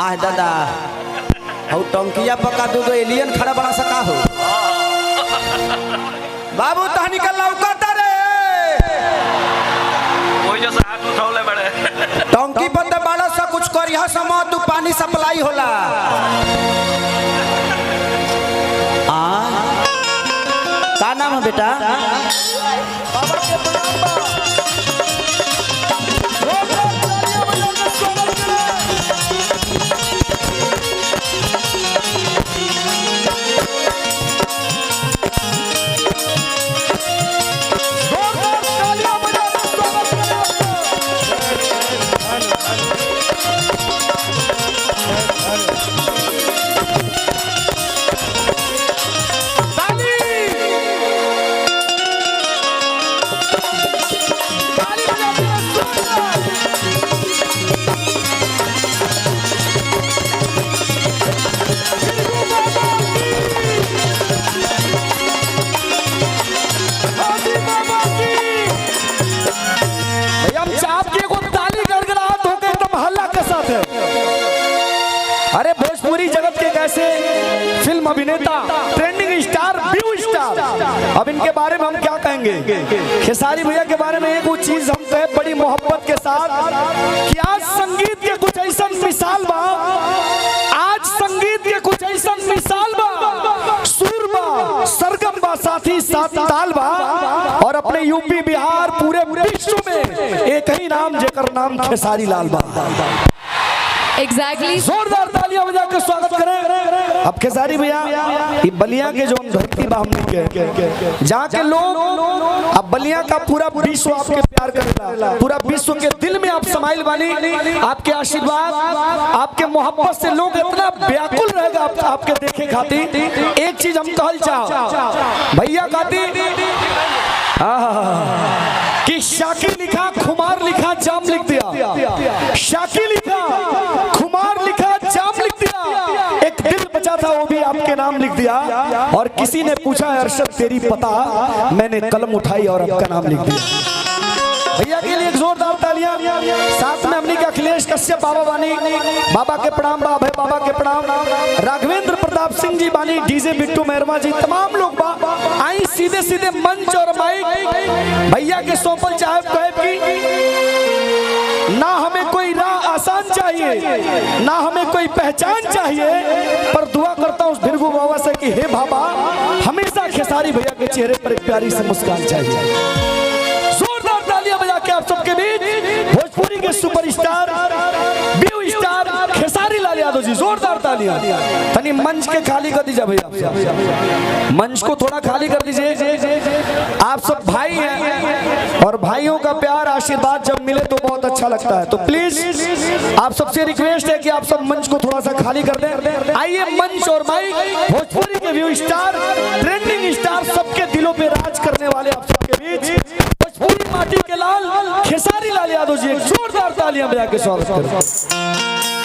आह दादा हौ टंकिया पका दो एलियन खड़ा बना सका हो बाबू तहनी का लौकता रे कोई जैसा हाथ उठौले बड़े टंकी पर तो बड़ा सा कुछ करिया समा तू पानी सप्लाई होला का नाम है बेटा अरे भोजपुरी जगत के कैसे फिल्म अभिनेता ट्रेंडिंग स्टार व्यू स्टार अब इनके बारे में हम क्या कहेंगे खेसारी भैया के बारे में एक वो चीज हम कहे बड़ी मोहब्बत के साथ कि आज संगीत के कुछ ऐसा मिसाल बा आज संगीत के कुछ ऐसा मिसाल बा सुर बा सरगम बा साथी साथ ताल बा और अपने यूपी बिहार पूरे विश्व में एक ही नाम जेकर नाम खेसारी लाल बा एग्जैक्टली जोरदार तालियां बजा के स्वागत करें। अब खेसारी भैया ये बलिया के जो धरती बा हमने के जहाँ के लोग अब बलिया का पूरा विश्व आपके प्यार करेगा पूरा विश्व के दिल में आप समाइल वाली आपके आशीर्वाद आपके मोहब्बत से लोग इतना व्याकुल रहेगा आपके देखे खातिर एक चीज हम कहल चाह भैया खातिर कि शाकी लिखा खुमार लिखा जाम लिख दिया शाकी लिखा खुमार लिखा जाम लिख दिया एक दिल बचा था वो भी आपके नाम लिख दिया और किसी ने पूछा अरशद तेरी पता मैंने कलम उठाई और आपका नाम लिख दिया भैया के लिए एक जोरदार तालियां साथ में हमने के अखिलेश कश्यप बाबा बानी बाबा के प्रणाम अभय बाबा के प्रणाम राघवेंद्र प्रताप सिंह जी बानी डीजे बिट्टू मेहरमा जी तमाम लोग आई सीधे सीधे मंच और माइक भैया के सौंपल चाहे कि ना हमें कोई राह आसान चाहिए ना हमें कोई पहचान चाहिए पर दुआ करता हूँ भिरगू बाबा से कि हे बाबा हमेशा खेसारी भैया के चेहरे पर एक प्यारी सी मुस्कान चाहिए जोरदार तालियां बजा के आप सबके बीच भोजपुरी के superstar view star Khesari Lal Yadav ji जोरदार तालियां तनी मंच के खाली कर दीजिए भैया मंच को थोड़ा खाली कर दीजिए आप सब भाई हैं और भाइयों का प्यार आशीर्वाद जब मिले तो बहुत अच्छा लगता है तो प्लीज आप सबसे रिक्वेस्ट है कि आप सब मंच को थोड़ा सा खाली कर दें आइए मंच और माइक भोजपुरी के व्यू स्टार ट्रेंडिंग स्टार सबके दिलों पे राज करने वाले आप सबके बीच भोजपुरी माटी के लाल खेसारी लाल यादव जी एक जोरदार तालियां बजा के स्वागत करें।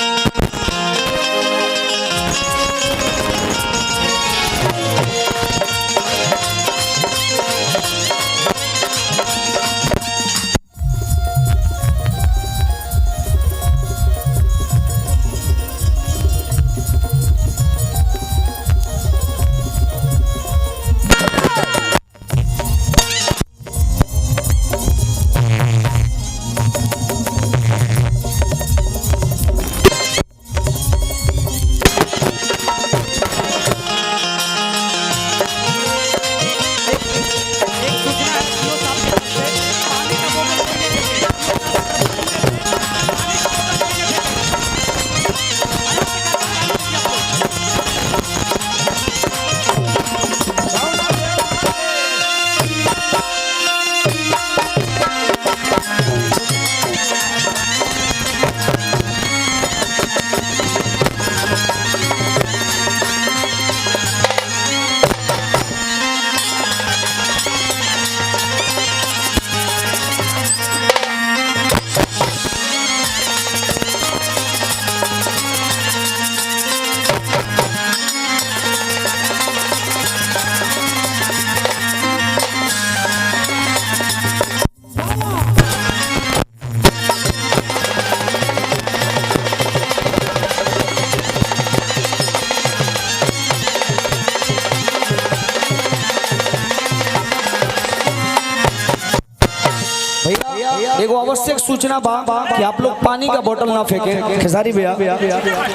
आवश्यक सूचना बा कि आप लोग पानी का बोतल ना फेंके। खेसारी भैया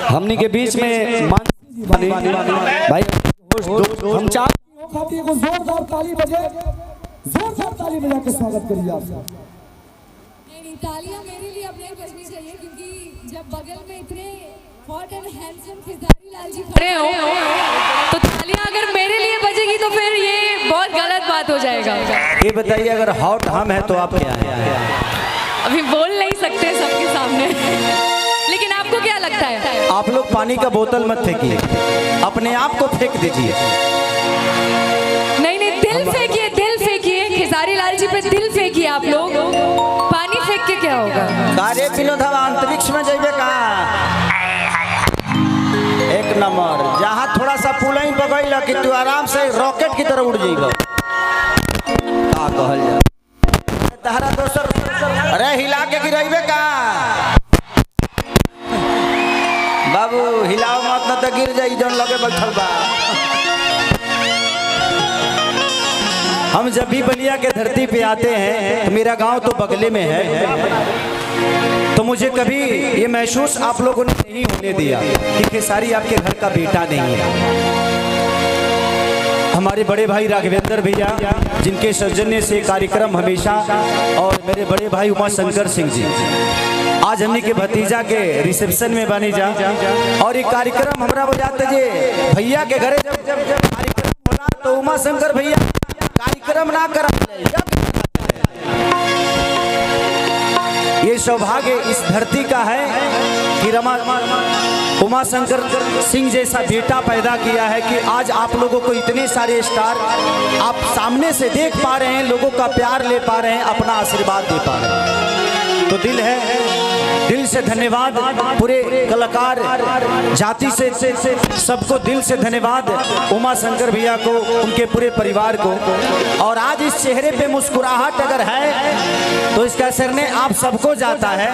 हमनी के बीच में भाई हम चाहते जोरदार ताली बजे, जोरदार ताली बजा के स्वागत करिए आप। नहीं, तालियां मेरे लिए अब नहीं बजनी चाहिए क्योंकि जब बगल में इतने hot and handsome Khesari Lal ji खड़े हो तो तालियां अगर मेरे लिए बजेगी तो फिर ये बहुत गलत बात हो जाएगा। ये बताइए, अगर हॉट हम हैं तो आप क्या हैं? अभी बोल नहीं सकते सबके सामने, लेकिन आपको क्या लगता है? आप लोग पानी का बोतल मत फेंकिए, अपने आप को फेंक दीजिए। नहीं, दिल फेंकिए, दिल फेंकिए, खेसारी लाल जी पे दिल फेंकिए आप लोग। पानी फेंक के क्या होगा? कार्य विनोद हवा अंतरिक्ष में जाइए का एक नंबर, जहाँ थोड़ा सा पुल ही बगैल कि तू आराम से रॉकेट की तरह उड़ जाइए। का कहल जा तहरा दोसर, अरे हिला के गिराइबे का बाबू, हिलाओ मत न तो गिर जाई जौन लगे बैठल बा। हम जब भी बलिया के धरती पे आते हैं तो मेरा गांव तो बगले में है, तो मुझे कभी ये महसूस आप लोगों ने नहीं होने दिया कि खेसारी आपके घर का बेटा नहीं है। हमारे बड़े भाई राघवेंद्र भैया जिनके सौजन्य से कार्यक्रम हमेशा, और मेरे बड़े भाई उमा शंकर सिंह जी, आज हमने के भतीजा के रिसेप्शन में बनी जा, और ये कार्यक्रम हमारा बजाते जे भैया के घरे जब कार्यक्रम होला तो उमा शंकर भैया कार्यक्रम ना करा। ये सौभाग्य इस धरती का है कि उमा शंकर सिंह जैसा बेटा पैदा किया है कि आज आप लोगों को इतने सारे स्टार आप सामने से देख पा रहे हैं, लोगों का प्यार ले पा रहे हैं, अपना आशीर्वाद दे पा रहे हैं। तो दिल से धन्यवाद पूरे कलाकार जाति से सबको दिल से धन्यवाद उमा शंकर भैया को, उनके पूरे परिवार को। और आज इस चेहरे पे मुस्कुराहट अगर है तो इसका श्रेय आप सबको जाता है।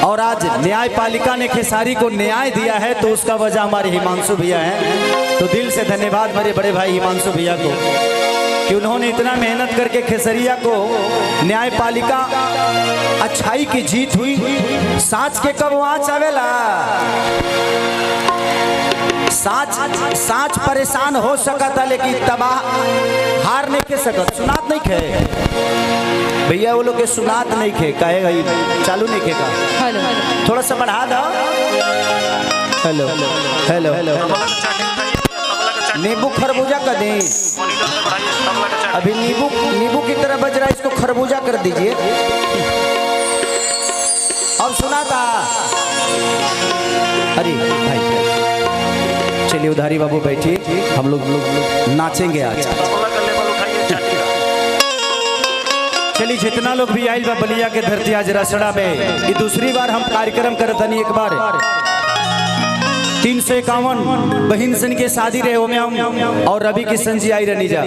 और आज न्यायपालिका ने खेसारी को न्याय दिया है तो उसका वजह हमारे हिमांशु भैया हैं। तो दिल से धन्यवाद मेरे बड़े भाई हिमांशु भैया को कि उन्होंने इतना मेहनत करके खेसरिया को न्यायपालिका अच्छाई की जीत हुई। साँच के कब आँच आवेला, साँच परेशान हो सका था लेकिन तबाह हार नहीं के सकत। सुनात नहीं खे भैया, वो लोग के सुनात नहीं खे, कहेगा चालू नहीं खेगा, थोड़ा सा बढ़ा दो। हेलो हेलो हेलो, नींबू खरबूजा कर दें, अभी नींबू की तरह बज रहा है, इसको खरबूजा कर दीजिए। अब सुना था, अरे भाई चलिए उधारी बाबू बैठिए, हम लोग नाचेंगे आज। चलिए जितना लोग भी आइल बा बलिया के धरती आज रसड़ा में, ये दूसरी बार हम कार्यक्रम करतनी। एक बार 351 बहिन सन के शादी रहे हो में हम और रवि किशन जी आई रहनी जा,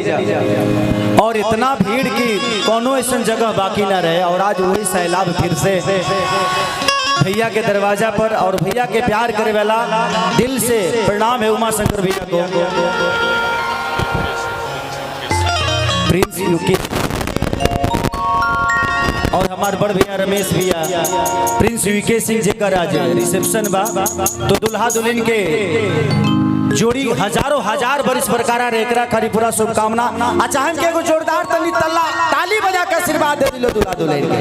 और इतना भीड़ की कोनो ऐसा जगह बाकी ना रहे। और आज वही सैलाब फिर से भैया के दरवाजा पर, और भैया के प्यार करे वाला दिल से प्रणाम है उमा शंकर भैया को। प्रिंस यूके और हमारे बड़ भैया रमेश भैया, प्रिंस यूके सिंह जी का आज रिसेप्शन बा, तो दुल्हा दुल्हन के जोड़ी हजारों हजार बरिस बरकरार एकरा करी पूरा शुभकामना। अच्छा हम के जोरदार तनी ताली बजा के आशीर्वाद दे दिलो दुल्हा दुल्हन के।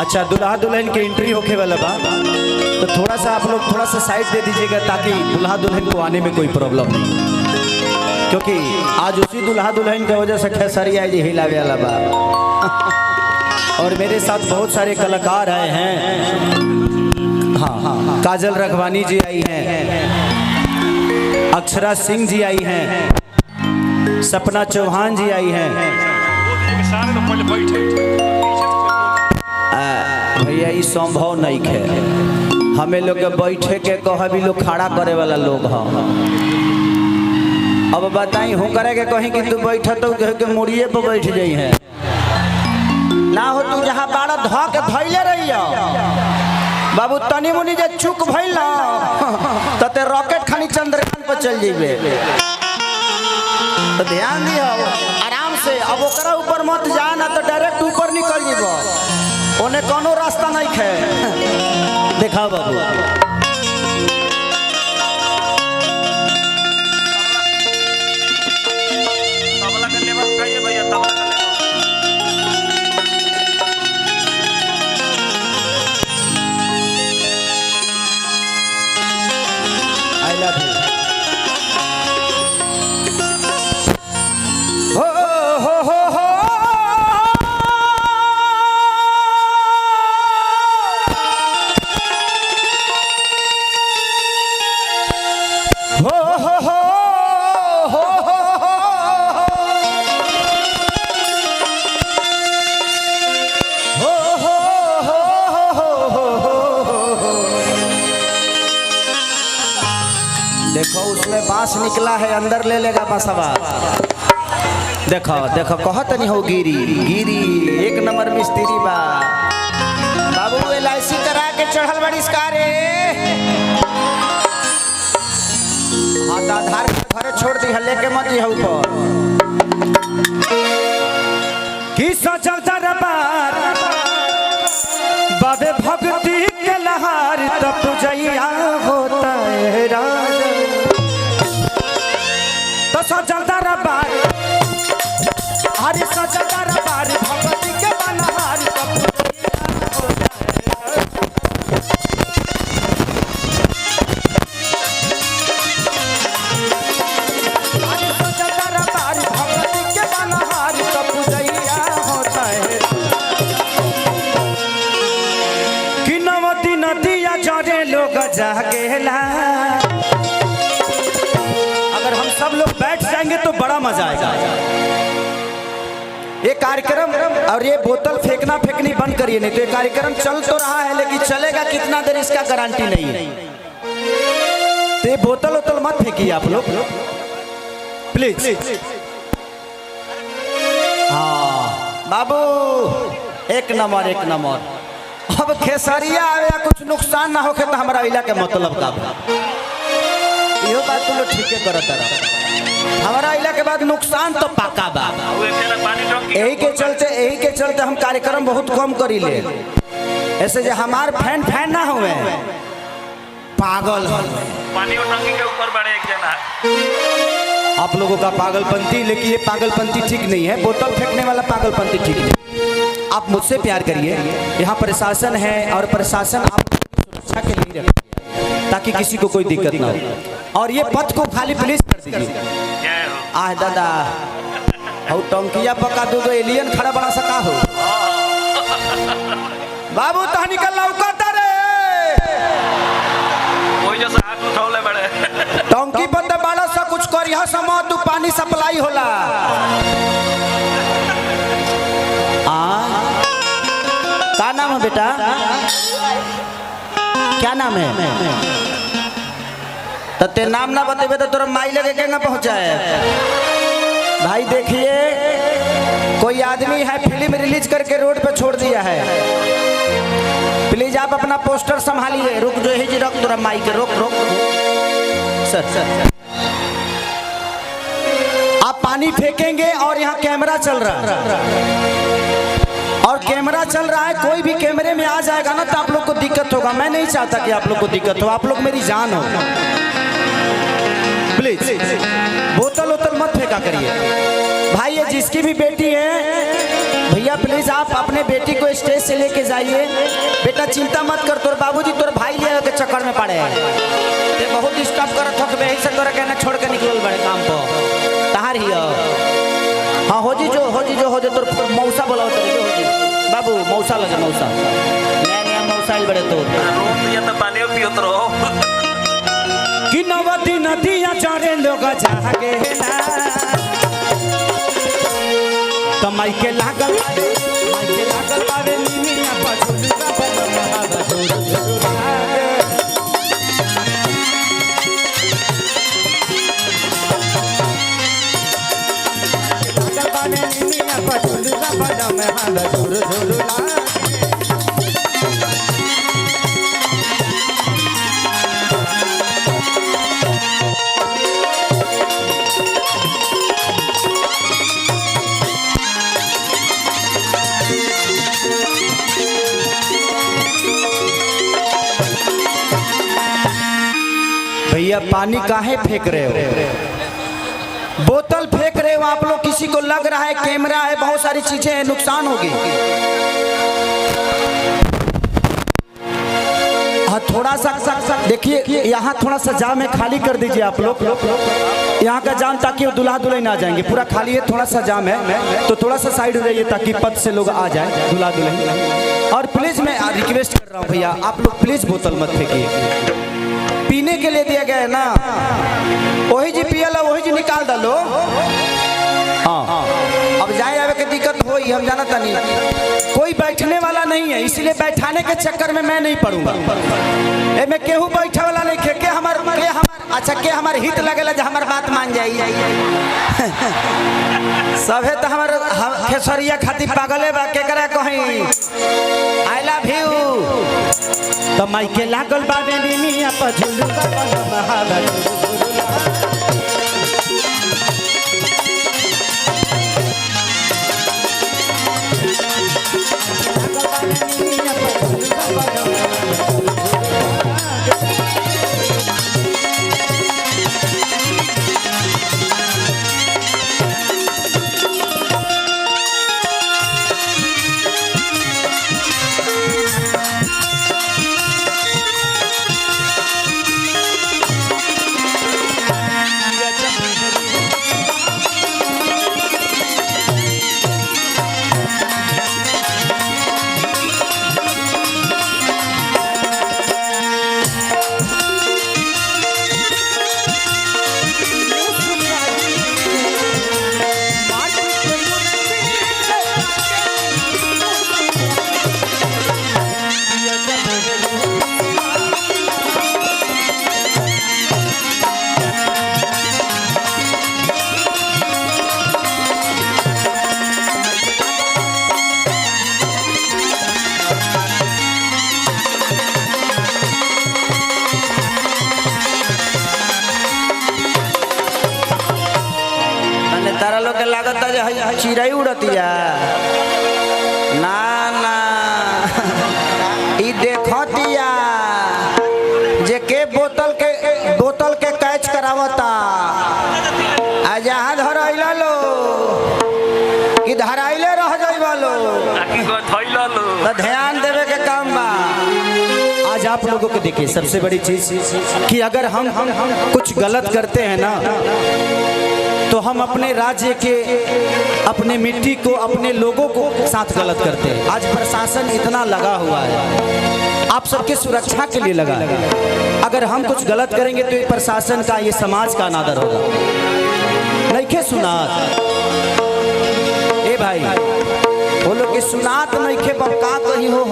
अच्छा दुल्हा दुल्हन के एंट्री होके वाला बा, तो थोड़ा सा आप लोग थोड़ा सा साइड दे दीजिएगा ताकि दुल्हा दुल्हन को आने में कोई प्रॉब्लम नहीं, क्योंकि आज उसी दुल्हा दुल्हन की वजह से खेसारी आज हिलावे वाला बा। और मेरे साथ बहुत सारे कलाकार आए हैं। हाँ, काजल रखवानी जी आई हैं, अक्षरा सिंह जी आई हैं, सपना चौहान जी आई हैं। भैया ये संभव नहीं है, हमें लोग बैठे के कह भी लोग खड़ा करे वाला लोग हैं। अब बताई हूँ करे के कहीं कि तू बैठ तो के मुड़िए पर बैठ जाई है ना, हो तू जहाँ बाड़ा ध के धैले रही बाबू, तनी मुनी जे चुक भइल तो ते रॉकेट खानी चंद्रयान पर चल जेबे। तो ध्यान दियो, आराम से। अब ओकरा ऊपर मत जा ना तो डायरेक्ट ऊपर निकल जीबो, ओने कोनो रास्ता नहीं है। देखा बाबू तबला का लेवल उठाइए भैया, तबला का लेवल। I love you. हो हो हो हो देखो उसमें बांस निकला है, अंदर ले लेगा बांसवा। देखो देखो कहत नहीं हो गिरी गिरी, एक नंबर मिस्त्री बा बाबू। LIC करा के चढ़ल बड़ी रे। हाँ तो आधार कार्ड घरे छोड़ दी, लेके मत जी ऊपर की सजल दरबार बाबे भक्ति के लहार तब जइया होता है राजा। तो सजल दरबार अरे सजल दरबार भक्ति के बनहार तब जइया होता है। अरे सजल दरबार भक्ति के बनहार तब जइया होता है। कि नवती नदिया जरे लोग जागेला। अगर हम सब लोग बैठ जाएंगे तो बड़ा मजा आएगा। ये कार्यक्रम और ये बोतल फेंकना फेंकनी बंद करिए, नहीं तो ये कार्यक्रम चल तो रहा है लेकिन चलेगा कितना देर इसका गारंटी नहीं है। तो ये बोतल वोतल मत फेंकिए आप लोग प्लीज। हाँ बाबू एक नंबर एक नंबर। अब खेसरिया आवे या कुछ नुकसान ना होके तो हमारा इला के मतलब का यो बात तुम लोग ठीक है करत रहा। हमारा इला के बाद नुकसान तो पक्का बा। यही के चलते हम कार्यक्रम बहुत कम करी ले। ऐसे जो हमार फैन ना हुए पागल पानी और टंकी के ऊपर बड़े एक जना आप लोगों का पागलपंती, लेकिन ये पागलपंती ठीक नहीं है। बोतल फेंकने वाला पागलपंती ठीक नहीं। आप मुझसे प्यार करिए। यहाँ प्रशासन है और प्रशासन आप सुरक्षा के लिए रखिए ताकि किसी को कोई दिक्कत ना हो। और ये पथ को खाली प्लीज कर दीजिए। आह दादा हो टंकिया पका दो एलियन खड़ा बना सका हो बाबू तो निकल लौकता रे। कोई जैसा हाथ उठौले बड़े टंकी बंद बड़ा सा कुछ कर यहाँ समझ तू पानी सप्लाई होला। क्या नाम है बेटा, क्या नाम है? तो ते नाम ना बतेबे तो तोरा माई लगे के ना पहुंचाए। भाई देखिए कोई आदमी है फिल्म रिलीज करके रोड पे छोड़ दिया है। प्लीज आप अपना पोस्टर संभालिए। रुक जो ही जी रख तोरा माई के रोक रोक सर। आप पानी फेंकेंगे और यहाँ कैमरा चल रहा है और कैमरा चल रहा है। कोई भी कैमरे में आ जाएगा ना तो आप लोग को दिक्कत होगा। मैं नहीं चाहता कि आप लोग को दिक्कत हो। आप लोग मेरी जान हो। प्लीज बोतल वोतल मत फेंका करिए। भाई ये जिसकी भी बेटी है भैया प्लीज आप अपने बेटी को स्टेज से लेके जाइए। बेटा चिंता मत कर, तोर बाबूजी तोर भाई ले के चक्कर में पड़े ते बहुत डिस्टर्ब करत हो। यही से तोरा कहना छोड़ के निकल बड़े काम पर तहार ही। हाँ हो जी जो तोर मौसा बोला बाबू मौसा लगे मौसा नया मौसा ही बड़े तो पानी पियोत रहो कि नवती नदिया चारे लोग जागे तो माई के लागल बावे निमिया पछुलका बड़ा में हाल झुर झुर भैया पानी काहे फेंक रहे हो? बोतल फेंक रहे हो आप लोग, किसी को लग रहा है कैमरा है, बहुत सारी चीजें हैं, नुकसान होगी। हाँ थोड़ा सा देखिए, यहाँ थोड़ा सा जाम है, खाली कर दीजिए आप लोग यहाँ का जाम, ताकि वो दुल्हा दुल्हन आ जाएंगे। पूरा खाली है, थोड़ा सा जाम है, तो थोड़ा सा साइड हो जाइए ताकि पद से लोग आ जाए दुल्हा दुल्हन। और प्लीज मैं रिक्वेस्ट कर रहा हूँ भैया, आप लोग प्लीज बोतल मत फेंकिए, पीने के लिए दिया गया है ना, वही जी पियल वही जी निकाल डालो। हाँ अब जाए आवे के दिक्कत होई, हम जाना था नहीं, कोई बैठने वाला नहीं है, इसलिए बैठाने के चक्कर में मैं नहीं पढ़ूंगा। मैं केहू बैठे वाला नहीं, के हमार अच्छा के हमारे हित लगेला जो हमार बात मान जाई सभे तो हमारे खेसरिया खातिर पागले बा, के करा कहीं आई लव यू तो माइके लागल बाबे मिया पझुलू तारा लोग के लागत है चिड़ई उड़तिया ना ना ई देखतिया जे के बोतल के कैच करावता आ जहां धरैला लो कि धराइले रह जाइबा लो तो ध्यान देवे के काम बा। आज आप लोगों को देखिए सबसे बड़ी चीज कि अगर हम कुछ गलत करते हैं ना तो हम अपने राज्य के, अपने मिट्टी को, अपने लोगों को साथ गलत करते हैं। आज प्रशासन इतना लगा हुआ है आप सबके सुरक्षा के लिए लगा है, अगर हम कुछ गलत करेंगे तो ये प्रशासन का, ये समाज का अनादर होगा। नहीं के सुनात ए भाई वो लोग के सुनात नहीं के का कहीं हो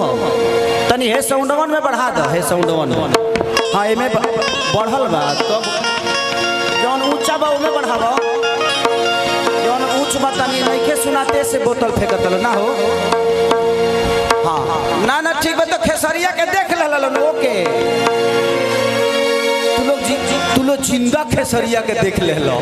तनी हे साउंडवन में बढ़ा दो, हे साउंडवन हाँ एमे बढ़ल बा तब जौन ऊंचा बा ओमे बढ़ावा, जौन ऊंच बा तनी नहीं के सुनाते से बोतल फेंकत ना हो। हाँ ना ना ठीक बा तो खेसरिया के देख लेलन ओके, तू लोग जिंदा खेसरिया के देख ले लो।